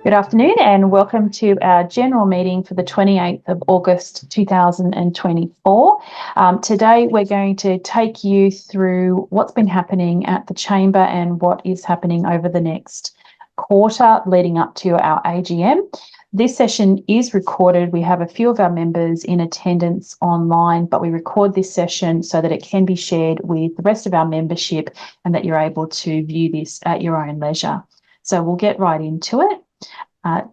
Good afternoon and welcome to our general meeting for the 28th of August 2024. Today we're going to take you through what's been happening at the Chamber and what is happening over the next quarter leading up to our AGM. This session is recorded. We have a few of our members in attendance online, but we record this session so that it can be shared with the rest of our membership and that you're able to view this at your own leisure. So we'll get right into it.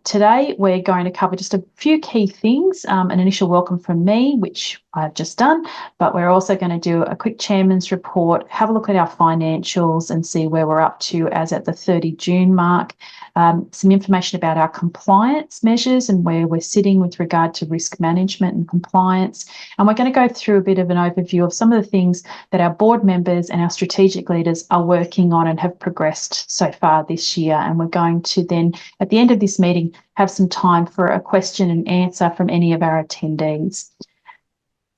Today, we're going to cover just a few key things, an initial welcome from me, which I've just done, but we're also going to do a quick chairman's report, have a look at our financials and see where we're up to as at the 30 June mark, some information about our compliance measures and where we're sitting with regard to risk management and compliance. And we're going to go through a bit of an overview of some of the things that our board members and our strategic leaders are working on and have progressed so far this year. And we're going to then, at the end of this meeting, have some time for a question and answer from any of our attendees.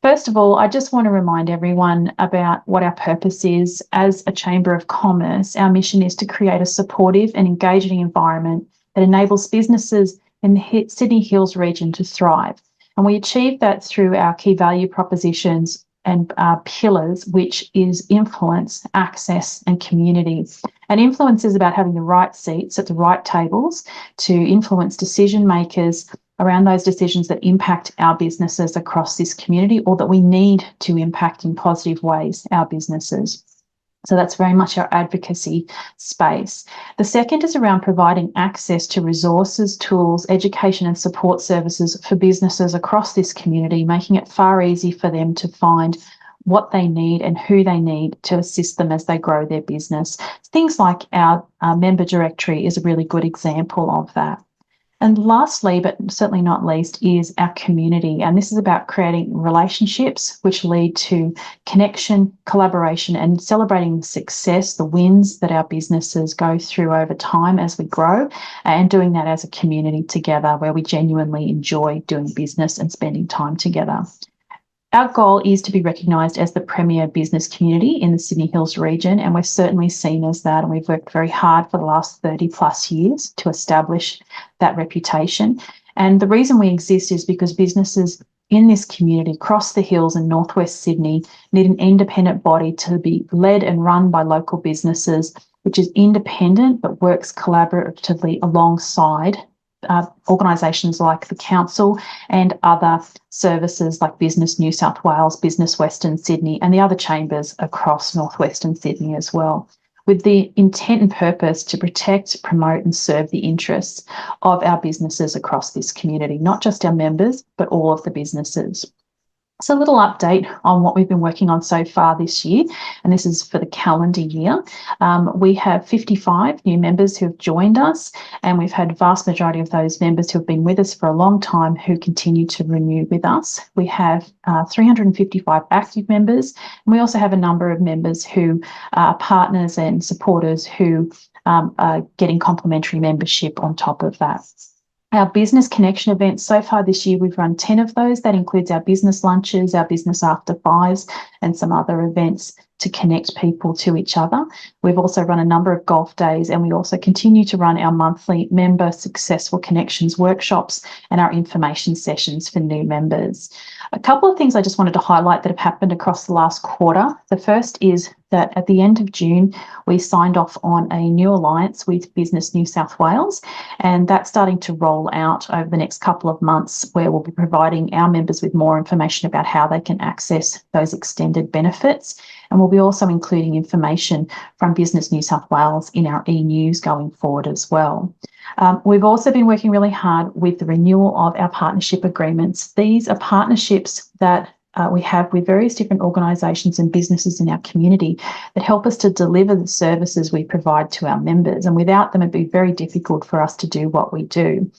First of all, I just want to remind everyone about what our purpose is. As a Chamber of Commerce, our mission is to create a supportive and engaging environment that enables businesses in the Sydney Hills region to thrive. And we achieve that through our key value propositions and pillars, which is influence, access, and community. And influence is about having the right seats at the right tables to influence decision makers around those decisions that impact our businesses across this community or that we need to impact in positive ways our businesses. So that's very much our advocacy space. The second is around providing access to resources, tools, education and support services for businesses across this community, making it far easier for them to find what they need and who they need to assist them as they grow their business. Things like our member directory is a really good example of that. And lastly, but certainly not least, is our community. And this is about creating relationships which lead to connection, collaboration, and celebrating the success, the wins that our businesses go through over time as we grow, and doing that as a community together where we genuinely enjoy doing business and spending time together. Our goal is to be recognised as the premier business community in the Sydney Hills region, and we're certainly seen as that, and we've worked very hard for the last 30 plus years to establish that reputation. And the reason we exist is because businesses in this community across the hills in northwest Sydney need an independent body to be led and run by local businesses, which is independent but works collaboratively alongside organisations like the Council and other services like Business New South Wales, Business Western Sydney and the other chambers across northwestern Sydney as well, with the intent and purpose to protect, promote and serve the interests of our businesses across this community, not just our members, but all of the businesses. So a little update on what we've been working on so far this year, and this is for the calendar year. We have 55 new members who have joined us, and we've had a vast majority of those members who have been with us for a long time who continue to renew with us. We have 355 active members, and we also have a number of members who are partners and supporters who are getting complimentary membership on top of that. Our business connection events, so far this year, we've run 10 of those. That includes our business lunches, our business after fives, and some other events to connect people to each other. We've also run a number of golf days, and we also continue to run our monthly member successful connections workshops and our information sessions for new members. A couple of things I just wanted to highlight that have happened across the last quarter. The first is that at the end of June, we signed off on a new alliance with Business New South Wales, and that's starting to roll out over the next couple of months, where we'll be providing our members with more information about how they can access those extended benefits. And we'll be also including information from Business New South Wales in our e-news going forward as well. We've also been working really hard with the renewal of our partnership agreements. These are partnerships that we have with various different organisations and businesses in our community that help us to deliver the services we provide to our members. And without them, it'd be very difficult for us to do what we do.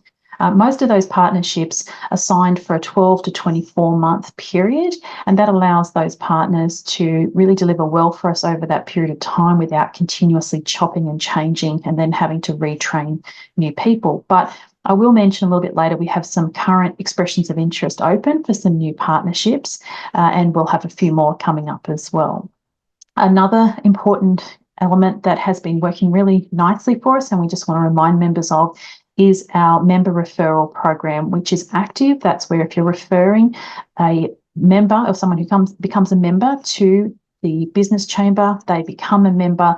Most of those partnerships are signed for a 12 to 24 month period, and that allows those partners to really deliver well for us over that period of time without continuously chopping and changing and then having to retrain new people. But I will mention a little bit later, we have some current expressions of interest open for some new partnerships, and we'll have a few more coming up as well. Another important element that has been working really nicely for us, and we just want to remind members of, is our member referral program, which is active. That's where if you're referring a member or someone who becomes a member to the business chamber, they become a member,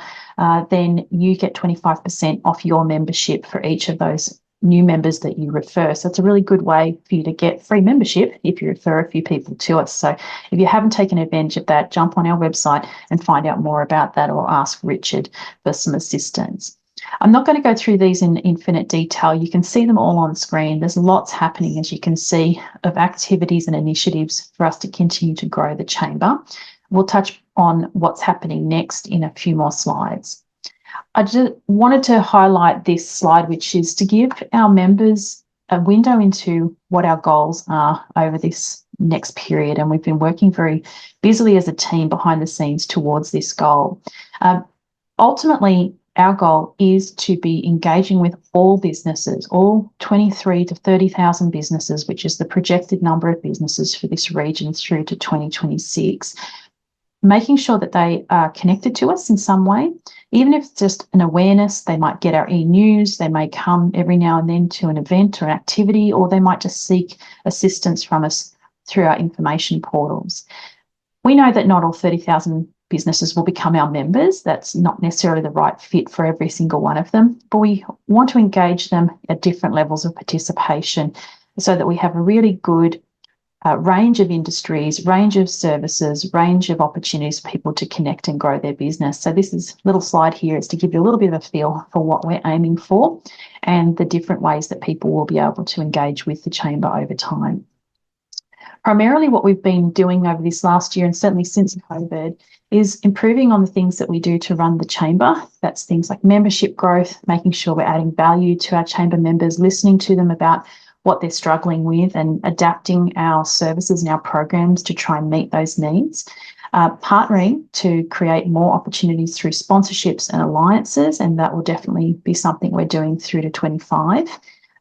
then you get 25% off your membership for each of those new members that you refer. So it's a really good way for you to get free membership if you refer a few people to us. So if you haven't taken advantage of that, jump on our website and find out more about that, or ask Richard for some assistance. I'm not going to go through these in infinite detail. You can see them all on screen. There's lots happening, as you can see, of activities and initiatives for us to continue to grow the chamber. We'll touch on what's happening next in a few more slides. I just wanted to highlight this slide, which is to give our members a window into what our goals are over this next period. And we've been working very busily as a team behind the scenes towards this goal. Ultimately, our goal is to be engaging with all businesses, all 23 to 30,000 businesses, which is the projected number of businesses for this region through to 2026, making sure that they are connected to us in some way, even if it's just an awareness. They might get our e-news, they may come every now and then to an event or an activity, or they might just seek assistance from us through our information portals. We know that not all 30,000 businesses will become our members. That's not necessarily the right fit for every single one of them, but we want to engage them at different levels of participation so that we have a really good range of industries, range of services, range of opportunities for people to connect and grow their business. So this little slide here is to give you a little bit of a feel for what we're aiming for and the different ways that people will be able to engage with the chamber over time. Primarily what we've been doing over this last year, and certainly since COVID, is improving on the things that we do to run the chamber. That's things like membership growth, making sure we're adding value to our chamber members, listening to them about what they're struggling with and adapting our services and our programs to try and meet those needs. Partnering to create more opportunities through sponsorships and alliances, and that will definitely be something we're doing through to 25.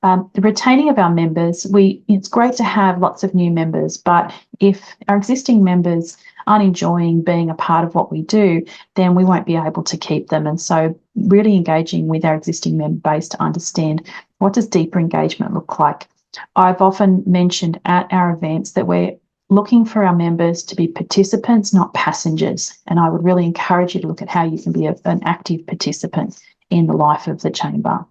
The retaining of our members, it's great to have lots of new members, but if our existing members aren't enjoying being a part of what we do, then we won't be able to keep them. And so really engaging with our existing member base to understand, what does deeper engagement look like? I've often mentioned at our events that we're looking for our members to be participants, not passengers. And I would really encourage you to look at how you can be an active participant in the life of the chamber.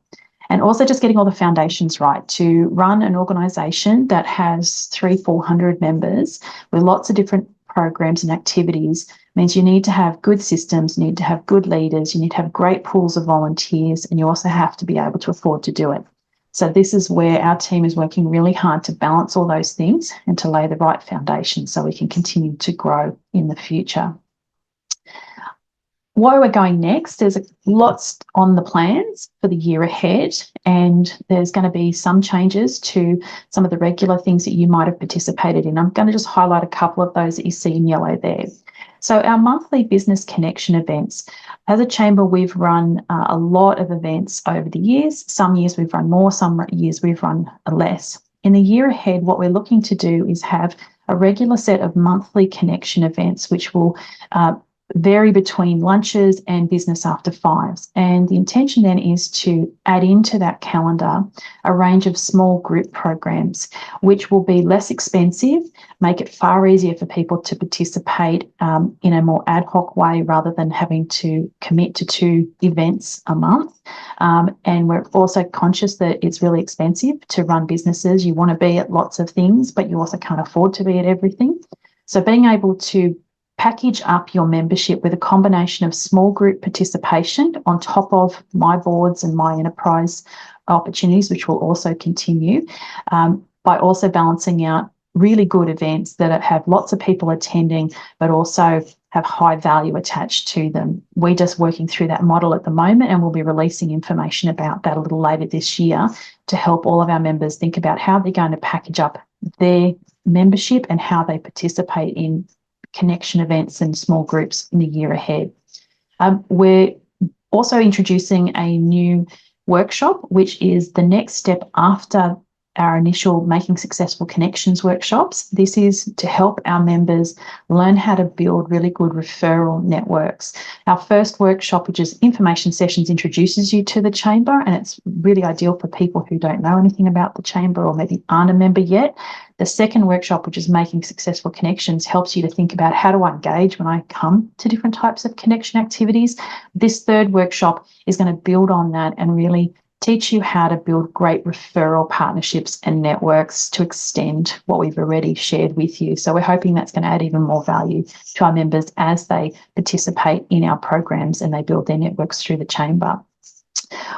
And also just getting all the foundations right. To run an organisation that has 300-400 members with lots of different programs and activities means you need to have good systems, you need to have good leaders, you need to have great pools of volunteers, and you also have to be able to afford to do it. So this is where our team is working really hard to balance all those things and to lay the right foundation so we can continue to grow in the future. Where we're going next, there's lots on the plans for the year ahead, and there's going to be some changes to some of the regular things that you might have participated in. I'm going to just highlight a couple of those that you see in yellow there. So our monthly business connection events. As a chamber, we've run a lot of events over the years. Some years we've run more, some years we've run less. In the year ahead, what we're looking to do is have a regular set of monthly connection events, which will vary between lunches and business after fives. And the intention then is to add into that calendar a range of small group programs, which will be less expensive, make it far easier for people to participate in a more ad hoc way rather than having to commit to 2 events a month. And we're also conscious that it's really expensive to run businesses. You want to be at lots of things, but you also can't afford to be at everything. So being able to package up your membership with a combination of small group participation on top of my boards and my enterprise opportunities, which will also continue, by also balancing out really good events that have lots of people attending, but also have high value attached to them. We're just working through that model at the moment, and we'll be releasing information about that a little later this year to help all of our members think about how they're going to package up their membership and how they participate in connection events and small groups in the year ahead. We're also introducing a new workshop, which is the next step after our initial Making Successful Connections workshops. This is to help our members learn how to build really good referral networks. Our first workshop, which is Information Sessions, introduces you to the Chamber, and it's really ideal for people who don't know anything about the Chamber or maybe aren't a member yet. The second workshop, which is Making Successful Connections, helps you to think about how do I engage when I come to different types of connection activities. This third workshop is going to build on that and really teach you how to build great referral partnerships and networks to extend what we've already shared with you. So we're hoping that's going to add even more value to our members as they participate in our programs and they build their networks through the Chamber.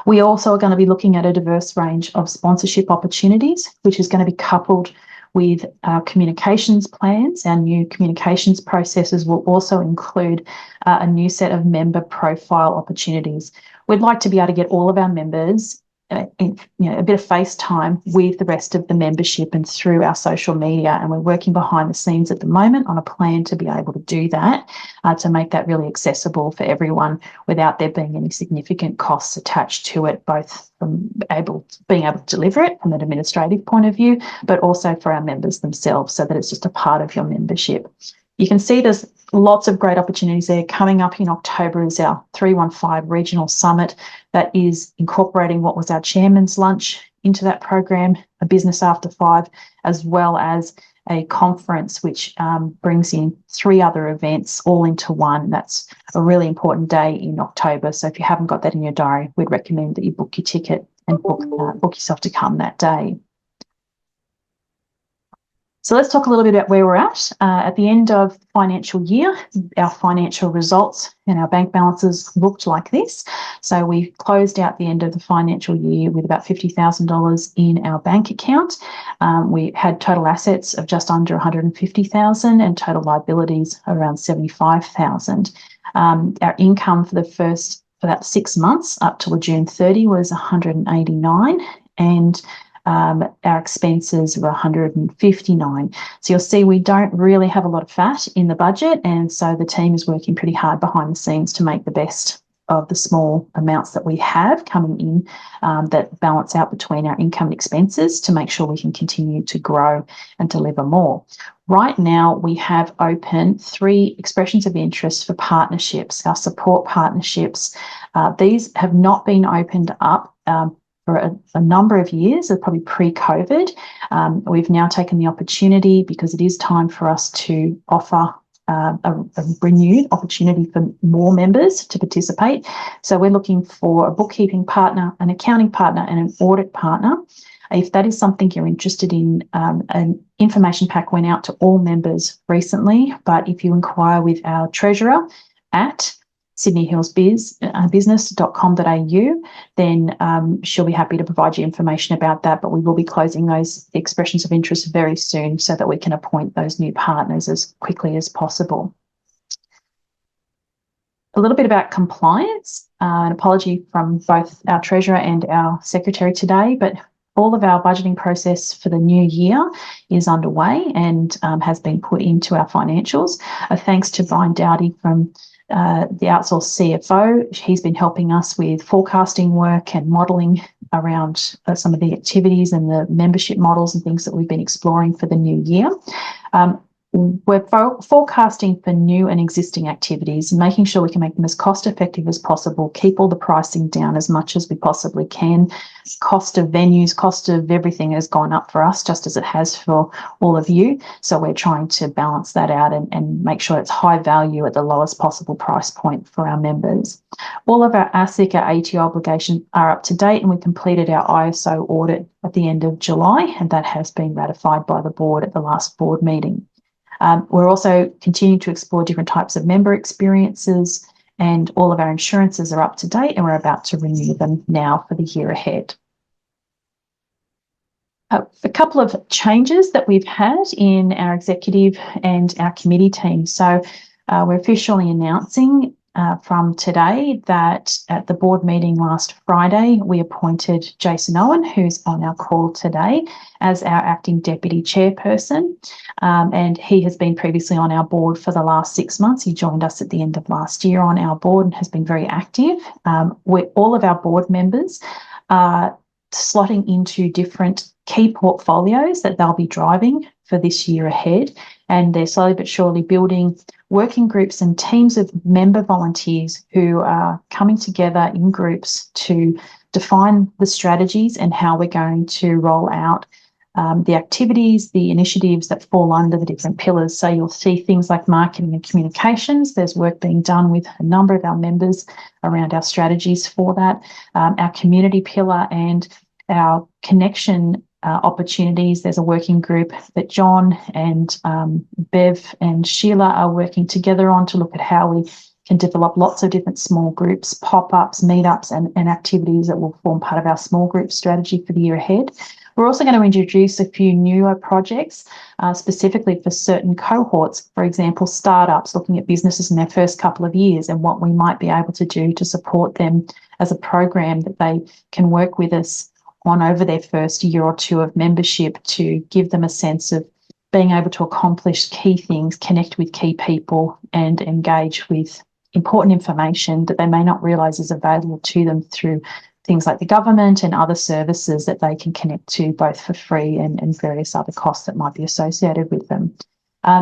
We also are going to be looking at a diverse range of sponsorship opportunities, which is going to be coupled with our communications plans. Our new communications processes will also include a new set of member profile opportunities. We'd like to be able to get all of our members a bit of face time with the rest of the membership and through our social media, and we're working behind the scenes at the moment on a plan to be able to do that, to make that really accessible for everyone without there being any significant costs attached to it, both from being able to deliver it from an administrative point of view, but also for our members themselves, so that it's just a part of your membership. You can see there's lots of great opportunities there. Coming up in October is our 315 Regional Summit that is incorporating what was our Chairman's Lunch into that program, a Business After 5, as well as a conference which brings in 3 other events all into one. That's a really important day in October. So if you haven't got that in your diary, we'd recommend that you book your ticket and book yourself to come that day. So let's talk a little bit about where we're at. At the end of the financial year, our financial results and our bank balances looked like this. So we closed out the end of the financial year with about $50,000 in our bank account. We had total assets of just under 150,000 and total liabilities around 75,000. Our income for that 6 months up till June 30 was 189, and our expenses were 159. So you'll see we don't really have a lot of fat in the budget, and so the team is working pretty hard behind the scenes to make the best of the small amounts that we have coming in, that balance out between our income and expenses to make sure we can continue to grow and deliver more. Right now, we have open 3 expressions of interest for partnerships, our support partnerships. These have not been opened up for a number of years, probably pre-COVID. We've now taken the opportunity, because it is time for us to offer a renewed opportunity for more members to participate. So we're looking for a bookkeeping partner, an accounting partner, and an audit partner. If that is something you're interested in, an information pack went out to all members recently, but if you inquire with our treasurer at sydneyhillsbusiness.com.au, then she'll be happy to provide you information about that. But we will be closing those expressions of interest very soon so that we can appoint those new partners as quickly as possible. A little bit about compliance. An apology from both our treasurer and our secretary today, but all of our budgeting process for the new year is underway and has been put into our financials. Thanks to Brian Dowdy from the outsourced CFO. He's been helping us with forecasting work and modelling around some of the activities and the membership models and things that we've been exploring for the new year. We're forecasting for new and existing activities and making sure we can make them as cost effective as possible, keep all the pricing down as much as we possibly can. Cost of venues, cost of everything has gone up for us, just as it has for all of you. So we're trying to balance that out and make sure it's high value at the lowest possible price point for our members. All of our ASIC, our ATO obligations are up to date, and we completed our ISO audit at the end of July, and that has been ratified by the board at the last board meeting. We're also continuing to explore different types of member experiences, and all of our insurances are up to date, and we're about to renew them now for the year ahead. A couple of changes that we've had in our executive and our committee team. So we're officially announcing from today that at the board meeting last Friday, we appointed Jason Owen, who's on our call today, as our acting deputy chairperson. And he has been previously on our board for the last 6 months. He joined us at the end of last year on our board and has been very active. All of our board members are slotting into different key portfolios that they'll be driving for this year ahead. And they're slowly but surely building working groups and teams of member volunteers who are coming together in groups to define the strategies and how we're going to roll out the activities, the initiatives that fall under the different pillars. So you'll see things like marketing and communications. There's work being done with a number of our members around our strategies for that. Our community pillar and our connection opportunities. There's a working group that John and Bev and Sheila are working together on to look at how we can develop lots of different small groups, pop-ups, meetups, and activities that will form part of our small group strategy for the year ahead. We're also going to introduce a few newer projects specifically for certain cohorts, for example, startups, looking at businesses in their first couple of years and what we might be able to do to support them as a program that they can work with us on over their first year or two of membership to give them a sense of being able to accomplish key things, connect with key people and engage with important information that they may not realise is available to them through things like the government and other services that they can connect to both for free and various other costs that might be associated with them.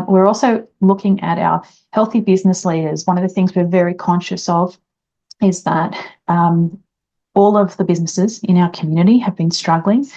We're also looking at our healthy business leaders. One of the things we're very conscious of is that all of the businesses in our community have been struggling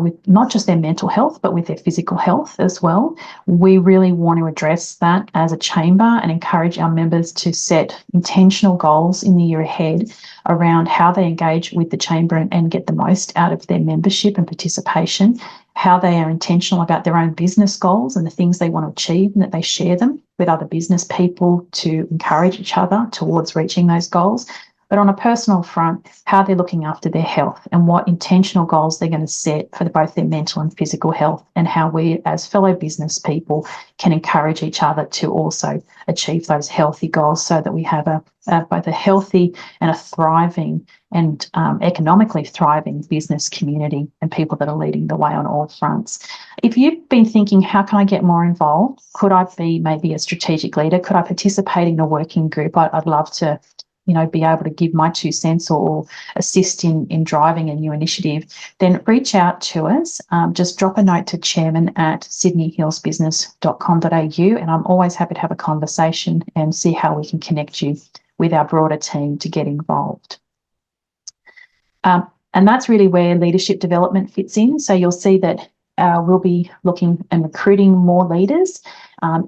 with not just their mental health, but with their physical health as well. We really want to address that as a chamber and encourage our members to set intentional goals in the year ahead around how they engage with the chamber and get the most out of their membership and participation, how they are intentional about their own business goals and the things they want to achieve, and that they share them with other business people to encourage each other towards reaching those goals. But on a personal front, how they're looking after their health and what intentional goals they're going to set for both their mental and physical health, and how we as fellow business people can encourage each other to also achieve those healthy goals so that we have both a healthy and a thriving and economically thriving business community and people that are leading the way on all fronts. If you've been thinking, how can I get more involved? Could I be maybe a strategic leader? Could I participate in a working group? I'd love to be able to give my 2 cents or assist in driving a new initiative, then reach out to us. Just drop a note to chairman@sydneyhillsbusiness.com.au, and I'm always happy to have a conversation and see how we can connect you with our broader team to get involved. And that's really where leadership development fits in. So you'll see that we'll be looking and recruiting more leaders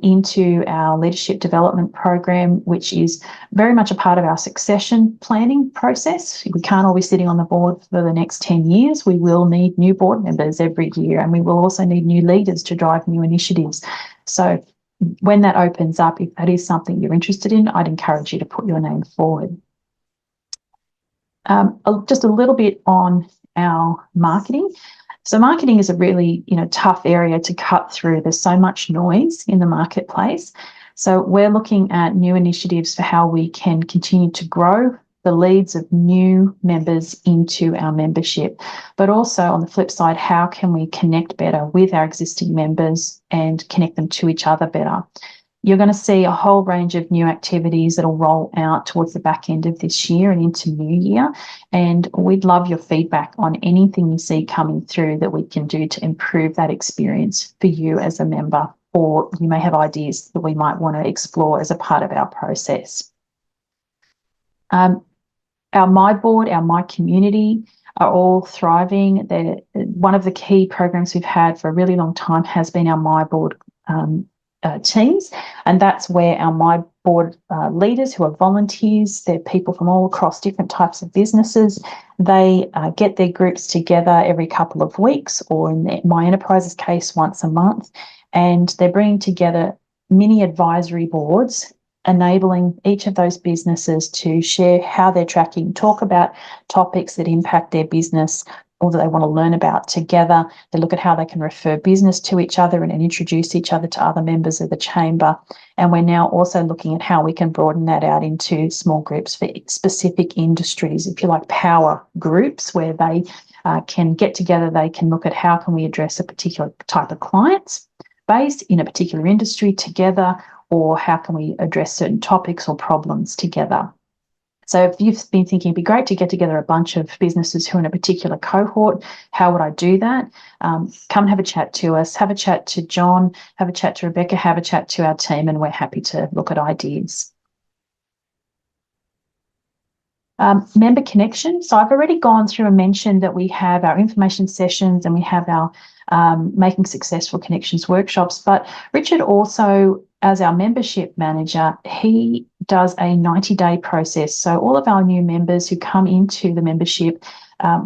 into our leadership development program, which is very much a part of our succession planning process. We can't all be sitting on the board for the next 10 years. We will need new board members every year, and we will also need new leaders to drive new initiatives. So when that opens up, if that is something you're interested in, I'd encourage you to put your name forward. Just a little bit on our marketing. So marketing is a really, tough area to cut through. There's so much noise in the marketplace. So we're looking at new initiatives for how we can continue to grow the leads of new members into our membership. But also on the flip side, how can we connect better with our existing members and connect them to each other better? You're going to see a whole range of new activities that will roll out towards the back end of this year and into New Year. And we'd love your feedback on anything you see coming through that we can do to improve that experience for you as a member, or you may have ideas that we might want to explore as a part of our process. Our My Board, our My Community are all thriving. One of the key programs we've had for a really long time has been our My Board teams, and that's where our My Board leaders, who are volunteers, they're people from all across different types of businesses. They get their groups together every couple of weeks, or in My Enterprises case, once a month, and they're bringing together mini advisory boards, enabling each of those businesses to share how they're tracking, talk about topics that impact their business or that they want to learn about together. They look at how they can refer business to each other and introduce each other to other members of the chamber. And we're now also looking at how we can broaden that out into small groups for specific industries, if you like, power groups, where they can get together. They can look at how can we address a particular type of clients based in a particular industry together, or how can we address certain topics or problems together. So if you've been thinking it'd be great to get together a bunch of businesses who are in a particular cohort, how would I do that? Come and have a chat to us, have a chat to John, have a chat to Rebecca, have a chat to our team, and we're happy to look at ideas. Member connection. So I've already gone through and mentioned that we have our information sessions and we have our Making Successful Connections workshops. But Richard also, as our membership manager, he does a 90-day process. So all of our new members who come into the membership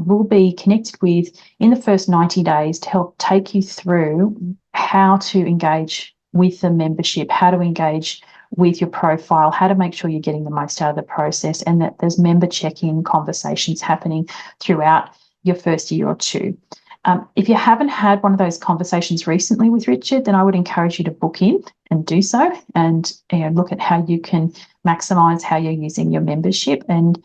will be connected with in the first 90 days to help take you through how to engage with the membership, how to engage with your profile, how to make sure you're getting the most out of the process, and that there's member check-in conversations happening throughout your first year or two. If you haven't had one of those conversations recently with Richard, then I would encourage you to book in and do so, and look at how you can maximise how you're using your membership and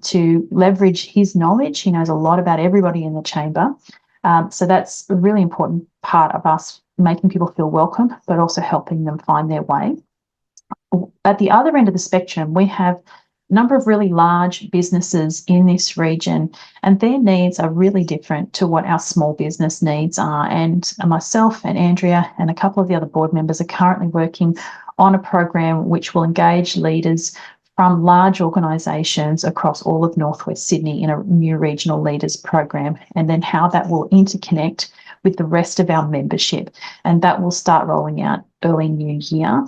to leverage his knowledge. He knows a lot about everybody in the chamber. So that's a really important part of us making people feel welcome, but also helping them find their way. At the other end of the spectrum, we have a number of really large businesses in this region, and their needs are really different to what our small business needs are. And myself and Andrea and a couple of the other board members are currently working on a program which will engage leaders from large organisations across all of Northwest Sydney in a new regional leaders program, and then how that will interconnect with the rest of our membership. And that will start rolling out early new year.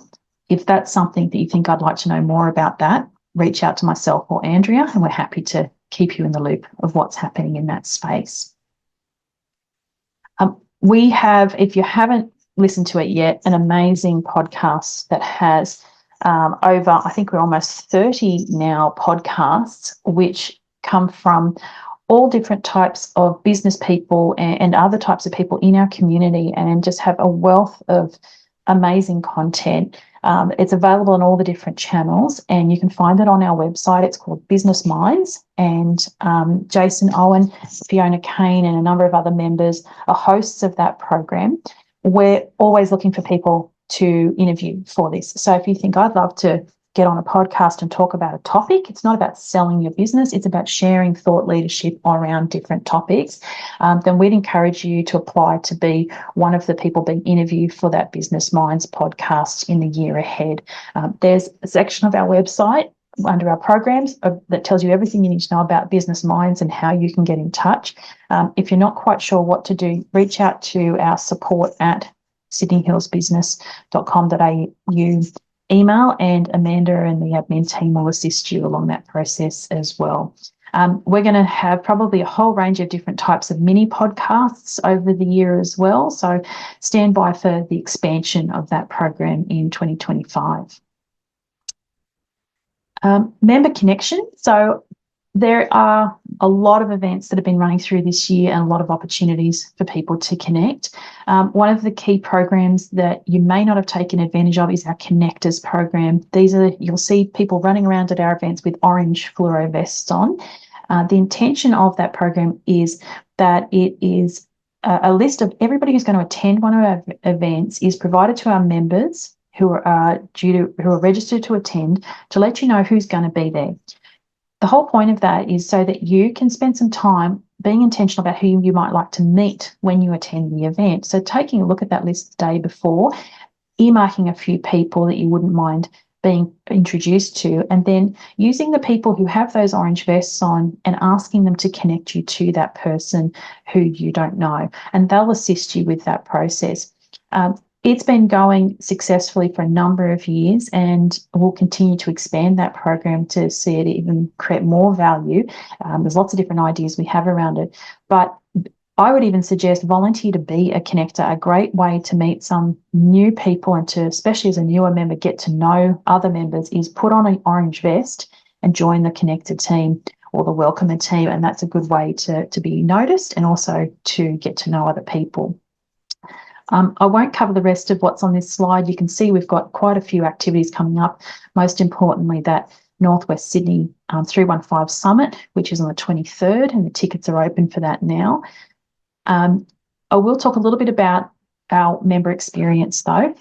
If that's something that you think I'd like to know more about that, reach out to myself or Andrea, and we're happy to keep you in the loop of what's happening in that space. We have, if you haven't listened to it yet, an amazing podcast that has over, I think we're almost 30 now podcasts, which come from all different types of business people and other types of people in our community, and just have a wealth of amazing content. It's available on all the different channels, and you can find it on our website. It's called Business Minds, and Jason Owen, Fiona Kane, and a number of other members are hosts of that program. We're always looking for people to interview for this. So if you think I'd love to get on a podcast and talk about a topic, it's not about selling your business, it's about sharing thought leadership around different topics, then we'd encourage you to apply to be one of the people being interviewed for that Business Minds podcast in the year ahead. There's a section of our website under our programs that tells you everything you need to know about Business Minds and how you can get in touch. If you're not quite sure what to do, reach out to our support at sydneyhillsbusiness.com.au email, and Amanda and the admin team will assist you along that process as well. We're going to have probably a whole range of different types of mini podcasts over the year as well. So stand by for the expansion of that program in 2025. Member connection. So there are a lot of events that have been running through this year and a lot of opportunities for people to connect. One of the key programs that you may not have taken advantage of is our Connectors program. These are, you'll see people running around at our events with orange fluoro vests on. The intention of that program is that it is a list of everybody who's going to attend one of our events is provided to our members who are registered to attend, to let you know who's going to be there. The whole point of that is so that you can spend some time being intentional about who you might like to meet when you attend the event. So taking a look at that list the day before, earmarking a few people that you wouldn't mind being introduced to, and then using the people who have those orange vests on and asking them to connect you to that person who you don't know, and they'll assist you with that process. It's been going successfully for a number of years, and we'll continue to expand that program to see it even create more value. There's lots of different ideas we have around it, but I would even suggest volunteer to be a connector. A great way to meet some new people and to, especially as a newer member, get to know other members is put on an orange vest and join the connector team or the welcomer team, and that's a good way to be noticed and also to get to know other people. I won't cover the rest of what's on this slide. You can see we've got quite a few activities coming up. Most importantly, that Northwest Sydney 315 Summit, which is on the 23rd, and the tickets are open for that now. I will talk a little bit about our member experience though.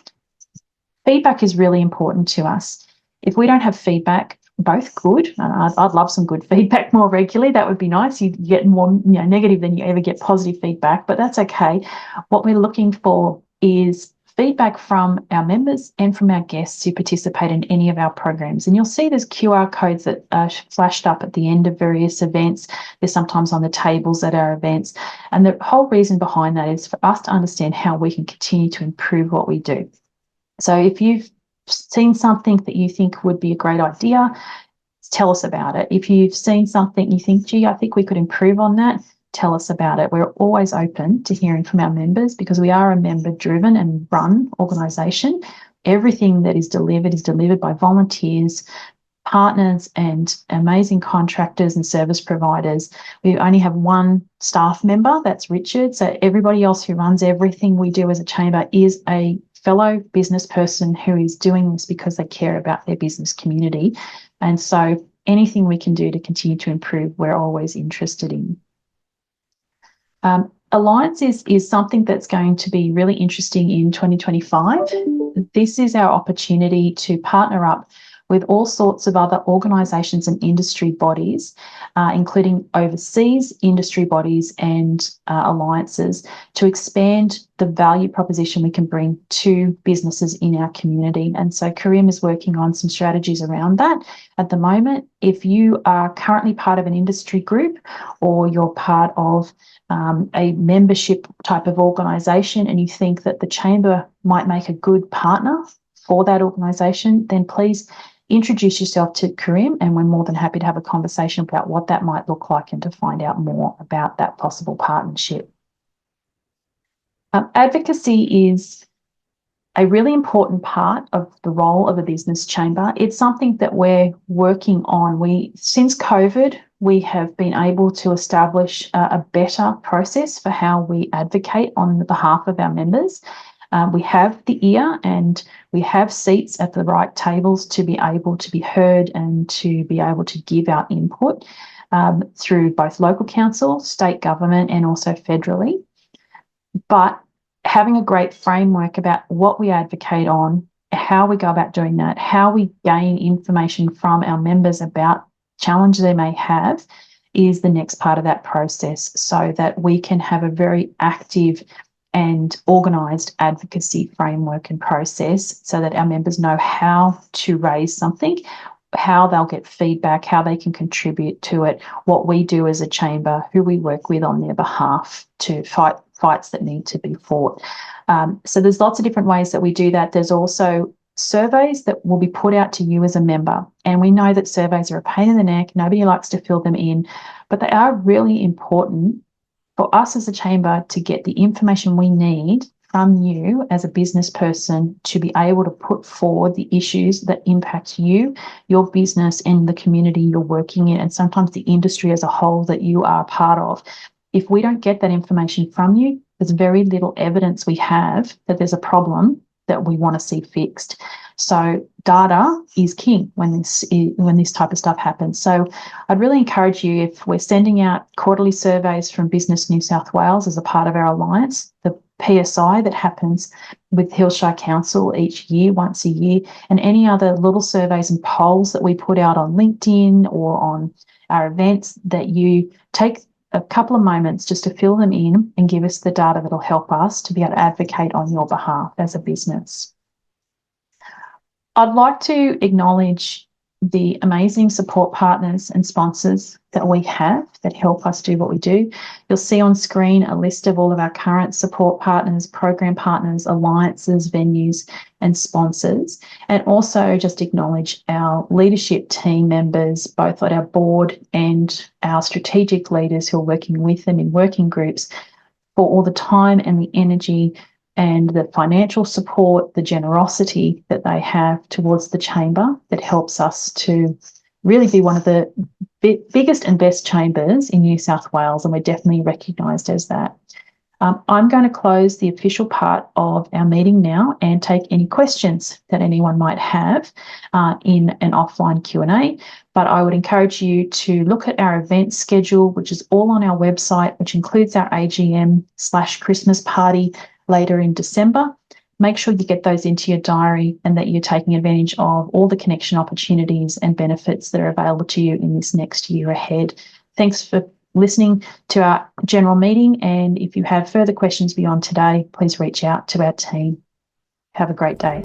Feedback is really important to us. If we don't have feedback, both good. I'd love some good feedback more regularly. That would be nice. You get more negative than you ever get positive feedback, but that's okay. What we're looking for is feedback from our members and from our guests who participate in any of our programs. And you'll see there's QR codes that are flashed up at the end of various events. They're sometimes on the tables at our events. And the whole reason behind that is for us to understand how we can continue to improve what we do. So if you've seen something that you think would be a great idea, tell us about it. If you've seen something you think, gee, I think we could improve on that, tell us about it. We're always open to hearing from our members because we are a member-driven and run organisation. Everything that is delivered by volunteers, partners and amazing contractors and service providers. We only have one staff member, that's Richard. So everybody else who runs everything we do as a chamber is a fellow business person who is doing this because they care about their business community. And so anything we can do to continue to improve, we're always interested in. Alliance is something that's going to be really interesting in 2025. This is our opportunity to partner up with all sorts of other organisations and industry bodies, including overseas industry bodies and alliances, to expand the value proposition we can bring to businesses in our community. And so Karim is working on some strategies around that at the moment. If you are currently part of an industry group or you're part of a membership type of organisation and you think that the Chamber might make a good partner for that organisation, then please introduce yourself to Karim, and we're more than happy to have a conversation about what that might look like and to find out more about that possible partnership. Advocacy is a really important part of the role of a business chamber. It's something that we're working on. Since COVID, we have been able to establish a better process for how we advocate on the behalf of our members. We have the ear and we have seats at the right tables to be able to be heard and to be able to give our input through both local council, state government, and also federally. But having a great framework about what we advocate on, how we go about doing that, how we gain information from our members about challenges they may have is the next part of that process, so that we can have a very active and organised advocacy framework and process so that our members know how to raise something, how they'll get feedback, how they can contribute to it, what we do as a chamber, who we work with on their behalf to fight fights that need to be fought. So there's lots of different ways that we do that. There's also surveys that will be put out to you as a member. And we know that surveys are a pain in the neck. Nobody likes to fill them in, but they are really important for us as a chamber to get the information we need from you as a business person to be able to put forward the issues that impact you, your business, and the community you're working in, and sometimes the industry as a whole that you are a part of. If we don't get that information from you, there's very little evidence we have that there's a problem that we want to see fixed. So data is king when this type of stuff happens. So I'd really encourage you, if we're sending out quarterly surveys from Business New South Wales as a part of our alliance, the PSI that happens with Hillshire Council each year, once a year, and any other little surveys and polls that we put out on LinkedIn or on our events, that you take a couple of moments just to fill them in and give us the data that'll help us to be able to advocate on your behalf as a business. I'd like to acknowledge the amazing support partners and sponsors that we have that help us do what we do. You'll see on screen a list of all of our current support partners, program partners, alliances, venues, and sponsors. And also just acknowledge our leadership team members, both at our board and our strategic leaders who are working with them in working groups, for all the time and the energy and the financial support, the generosity that they have towards the chamber that helps us to really be one of the biggest and best chambers in New South Wales, and we're definitely recognised as that. I'm going to close the official part of our meeting now and take any questions that anyone might have in an offline Q&A, but I would encourage you to look at our event schedule, which is all on our website, which includes our AGM/Christmas party later in December. make sure you get those into your diary and that you're taking advantage of all the connection opportunities and benefits that are available to you in this next year ahead. Thanks for listening to our general meeting, and if you have further questions beyond today, please reach out to our team. Have a great day.